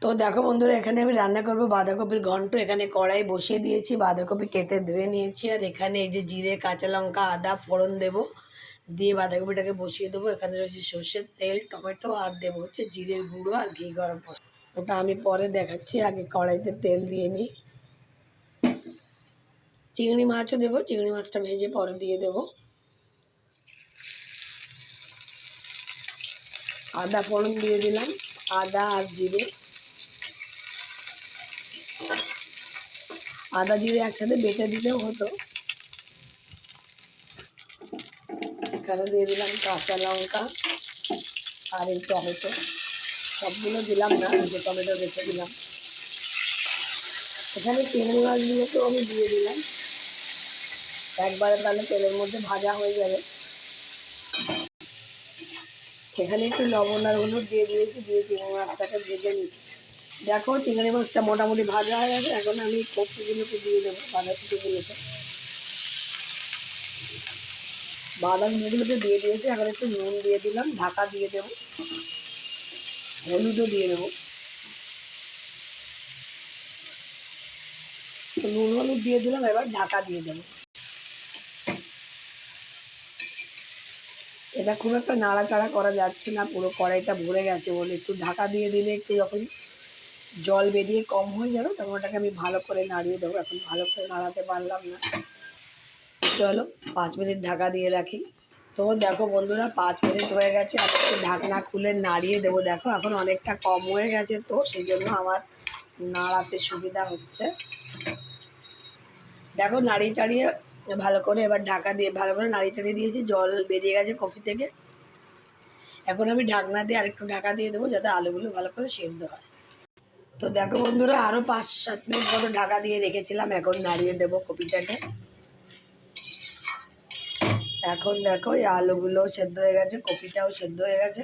তো দেখো বন্ধুরা, এখানে আমি রান্না করব বাঁধাকপির ঘন্ট। এখানে কড়াই বসিয়ে দিয়েছি, বাঁধাকপি কেটে ধুয়ে নিয়েছি, আর এখানে এই যে জিরে, কাঁচা লঙ্কা, আদা ফোড়ন দেব, দিয়ে বাঁধাকপিটাকে বসিয়ে দেবো। এখানে রয়েছে সর্ষের তেল, টমেটো, আর দেবো হচ্ছে জিরের গুঁড়ো আর ঘি গরম মশলা। ওটা আমি পরে দেখাচ্ছি, আগে কড়াইতে তেল দিয়ে নিই। চিংড়ি মাছও দেবো, চিংড়ি মাছটা ভেজে পরে দিয়ে দেবো। আদা ফোড়ন দিয়ে দিলাম, আদা আর জিরে, আদা জিরে একসাথে বেটে দিলেও হতো। এখানে দিয়ে দিলাম কাঁচা লঙ্কা আর এই টমেটো, সবগুলো দিলাম না, যে টমেটো রেখে দিলাম। এখানে চিংড়ি মাছগুলোকেও আমি দিয়ে দিলাম একবারে, তাহলে তেলের মধ্যে ভাজা হয়ে যাবে। এখানে একটু লবণ আর হলুদ দিয়ে দিয়েছি, দিয়ে চিংড়ি মাছটাকে ভেজে নিচ্ছি। দেখো চিংড়ি মাছটা মোটামুটি ভাজা হয়ে গেছে। এখন আমি কপিগুলোকে দিয়ে দেবো, বাঁধাকপিগুলোকে দিয়ে দিয়েছি। এখন একটু নুন দিয়ে দিলাম, ঢাকা দিয়ে দেবো, হলুদও দিয়ে দেবো। নুন হলুদ দিয়ে দিলাম, এবার ঢাকা দিয়ে দেবো। এটা খুব একটা নাড়াচাড়া করা যাচ্ছে না, পুরো কড়াইটা ভরে গেছে বলে একটু ঢাকা দিয়ে দিলে একটু যখন জল বেরিয়ে কম হয়ে যাবে তখন ওটাকে আমি ভালো করে নাড়িয়ে দেবো। এখন ভালো করে নাড়াতে পারলাম না, চলো 5 মিনিট ঢাকা দিয়ে রাখি। তো দেখো বন্ধুরা, 5 মিনিট হয়ে গেছে। আর একটু ঢাকনা খুলে নাড়িয়ে দেবো। দেখো এখন অনেকটা কম হয়ে গেছে, তো সেই জন্য আমার নাড়াতে সুবিধা হচ্ছে। দেখো নাড়িয়ে চাড়িয়ে ভালো করে এবার ঢাকা দিয়ে ভালো করে নাড়িয়ে চাড়িয়ে দিয়েছি, জল বেরিয়ে গেছে কফি থেকে। এখন আমি ঢাকনা দিয়ে আরেকটু ঢাকা দিয়ে দেবো, যাতে আলুগুলো ভালো করে সেদ্ধ হয়। তো দেখো বন্ধুরা, আরও 5-7 মিনিট মতো ঢাকা দিয়ে রেখেছিলাম। এখন নাড়িয়ে দেবো কপিটাকে। এখন দেখো এই আলুগুলোও সেদ্ধ হয়ে গেছে, কপিটাও সেদ্ধ হয়ে গেছে।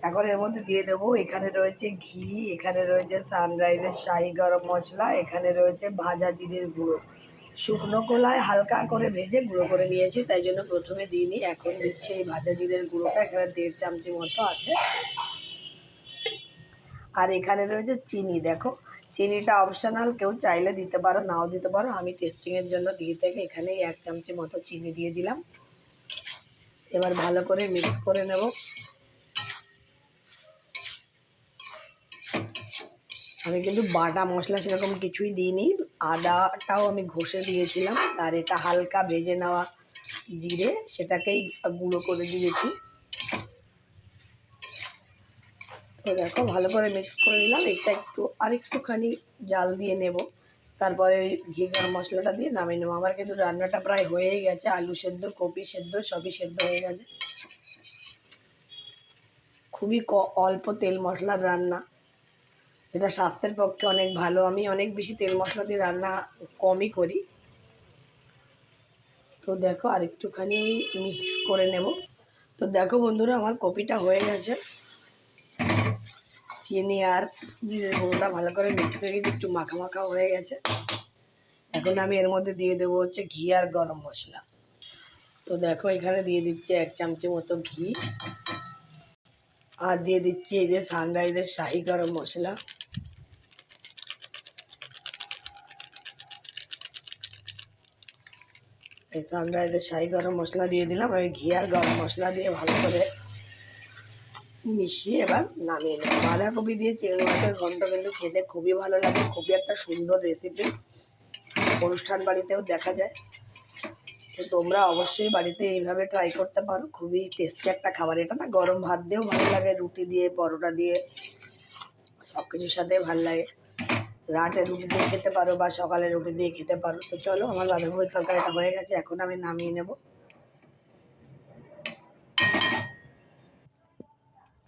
এখন এর মধ্যে দিয়ে দেবো, এখানে রয়েছে ঘি, এখানে রয়েছে সানরাইজের শাহি গরম মশলা, এখানে রয়েছে ভাজা জিরের গুঁড়ো। শুকনো কলায় হালকা করে ভেজে গুঁড়ো করে নিয়েছি, তাই জন্য প্রথমে দিইনি। এখন দিচ্ছি এই ভাজা জিরের গুঁড়োটা, এখানে 1.5 চামচি মতো আছে। আর এখানে রয়েছে চিনি। দেখো চিনিটা অপশনাল, কেউ চাইলে দিতে পারো, নাও দিতে পারো। আমি টেস্টিংয়ের জন্য দিয়ে থেকে এখানে 1 চামচি মতো চিনি দিয়ে দিলাম। এবার ভালো করে মিক্স করে নেব। আমি কিন্তু বাটা মশলা সেরকম কিছুই দিইনি, আদাটাও আমি ঘষে দিয়েছিলাম। আর এটা হালকা ভেজে নেওয়া জিরে, সেটাকেই গুঁড়ো করে দিয়েছি। তো দেখো ভালো করে মিক্স করে নিলাম। এটা আরেকটুখানি জাল দিয়ে নেব, তারপরে ঘি গরম মশলাটা দিয়ে নামিয়ে নেবো। আমার কিন্তু রান্নাটা প্রায় হয়েই গেছে, আলু সেদ্ধ, কপি সেদ্ধ, সবই সেদ্ধ হয়ে গেছে। খুবই অল্প তেল মশলার রান্না, যেটা স্বাস্থ্যের পক্ষে অনেক ভালো। আমি অনেক বেশি তেল মশলা দিয়ে রান্না কমই করি। তো দেখো আরেকটুখানি মিক্স করে নেব। তো দেখো বন্ধুরা, আমার কপিটা হয়ে গেছে। চিনি আর জিরের গুঁড়োটা ভালো করে মিক্স হয়ে গেছে, একটু মাখা মাখা হয়ে গেছে। এখন আমি এর মধ্যে দিয়ে দেবো হচ্ছে ঘি আর গরম মশলা। তো দেখো এখানে দিয়ে দিচ্ছি 1 চামচি মতো ঘি, আর দিয়ে দিচ্ছি এই যে সানরাইজের শাহি গরম মশলা। এই সানরাইজের শাহি গরম মশলা দিয়ে দিলাম। আমি ঘি আর গরম মশলা দিয়ে ভালো করে মিশিয়ে এবার নামিয়ে নেব। বাঁধাকপি দিয়ে চিংড়ি মাছের ঘন্ট কিন্তু খেতে খুবই ভালো লাগে, খুবই একটা সুন্দর রেসিপি, অনুষ্ঠান বাড়িতেও দেখা যায়। তো তোমরা অবশ্যই বাড়িতে এইভাবে ট্রাই করতে পারো, খুবই টেস্টি একটা খাবার। এটা না গরম ভাত দিয়েও ভালো লাগে, রুটি দিয়ে, পরোটা দিয়ে, সব কিছুর সাথে ভালো লাগে। রাতে রুটি দিয়ে খেতে পারো বা সকালে রুটি দিয়ে খেতে পারো। তো চলো, আমার বাঁধাকপির তরকারিটা হয়ে গেছে, এখন আমি নামিয়ে নেব।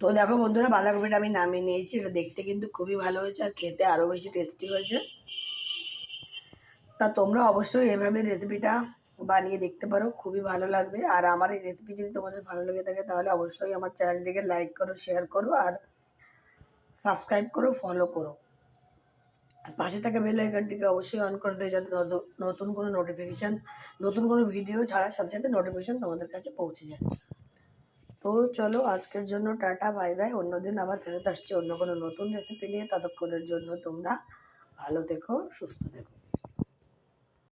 তো দেখো বন্ধুরা, বাঁধাকপিটা আমি নামিয়ে নিয়েছি। এটা দেখতে কিন্তু খুবই ভালো হয়েছে, আর খেতে আরও বেশি টেস্টি হয়েছে। তা তোমরা অবশ্যই এভাবে রেসিপিটা বানিয়ে দেখতে পারো, খুবই ভালো লাগবে। আর আমার এই রেসিপি যদি তোমাদের ভালো লেগে থাকে তাহলে অবশ্যই আমার চ্যানেলটিকে লাইক করো, শেয়ার করো, আর সাবস্ক্রাইব করো, ফলো করো। আর পাশে থাকা বেল আইকনটিকে অবশ্যই অন করে দেয়, যাতে নতুন কোনো ভিডিও ছাড়ার সাথে সাথে নোটিফিকেশান তোমাদের কাছে পৌঁছে যায়। তো চলো আজকের জন্য টাটা বাই বাই। অন্যদিন আবার ফেরত আসছি অন্য কোনো নতুন রেসিপি নিয়ে। ততক্ষণের জন্য তোমরা ভালো থেকো, সুস্থ থেকো।